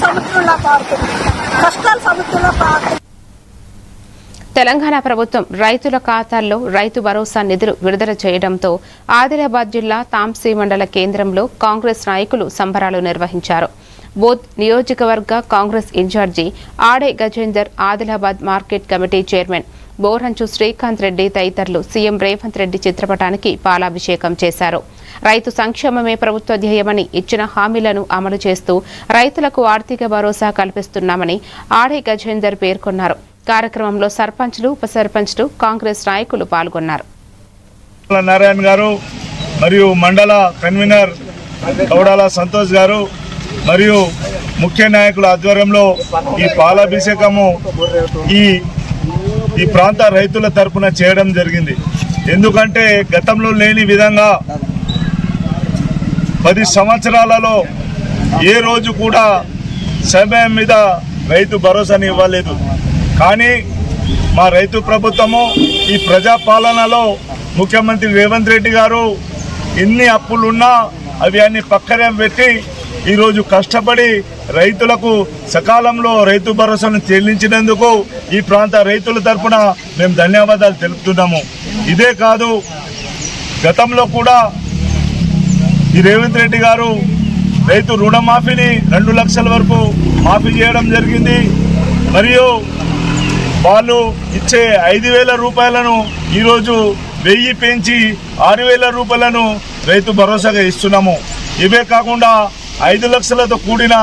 సముద్రంలో పారుతుంది, కష్టాలు సముద్రంలో పారుతుంది. తెలంగాణ ప్రభుత్వం రైతుల ఖాతాల్లో రైతు భరోసా నిధులు విడుదల చేయడంతో ఆదిలాబాద్ జిల్లా తాంసీ మండల కేంద్రంలో కాంగ్రెస్ నాయకులు సంబరాలు నిర్వహించారు. బోధ్ నియోజకవర్గ కాంగ్రెస్ ఇన్ఛార్జి ఆడే Gajender, Adilabad market committee chairman Boranchu Srikanth Reddy తదితరులు సీఎం రేవంత్ రెడ్డి చిత్రపటానికి పాలాభిషేకం చేశారు. రైతు సంక్షేమమే ప్రభుత్వ ధ్యేయమని ఇచ్చిన హామీలను అమలు చేస్తూ రైతులకు ఆర్థిక భరోసా కల్పిస్తున్నామని ఆడే గజేందర్ పేర్కొన్నారు. కార్యక్రమంలో సర్పంచ్లు, ఉప సర్పంచ్లు, కాంగ్రెస్ నాయకులు పాల్గొన్నారు. నారాయణ గారు మరియు మండల కన్వీనర్ గౌడాల సంతోష్ గారు మరియు ముఖ్య నాయకుల ఆధ్వర్యంలో ఈ పాలాభిషేకము ఈ ప్రాంత రైతుల తరపున చేయడం జరిగింది. ఎందుకంటే గతంలో లేని విధంగా 10 సంవత్సరాలలో ఏ రోజు కూడా సమయం మీద రైతు భరోసాని ఇవ్వలేదు. కానీ మా రైతు ప్రభుత్వము ఈ ప్రజాపాలనలో ముఖ్యమంత్రి రేవంత్ రెడ్డి గారు ఎన్ని అప్పులున్నా అవి అన్ని పక్కన పెట్టి ఈరోజు కష్టపడి రైతులకు సకాలంలో రైతు భరోసాను చెల్లించినందుకు ఈ ప్రాంత రైతుల తరఫున మేము ధన్యవాదాలు తెలుపుతున్నాము. ఇదే కాదు, గతంలో కూడా ఈ రేవంత్ రెడ్డి గారు రైతు రుణమాఫీని 2 లక్షల వరకు మాఫీ చేయడం జరిగింది. మరియు వాళ్ళు ఇచ్చే 5,000 రూపాయలను ఈరోజు 1000 పెంచి 6,000 రూపాయలను రైతు భరోసాగా ఇస్తున్నాము. ఇవే కాకుండా 5 లక్షలతో కూడిన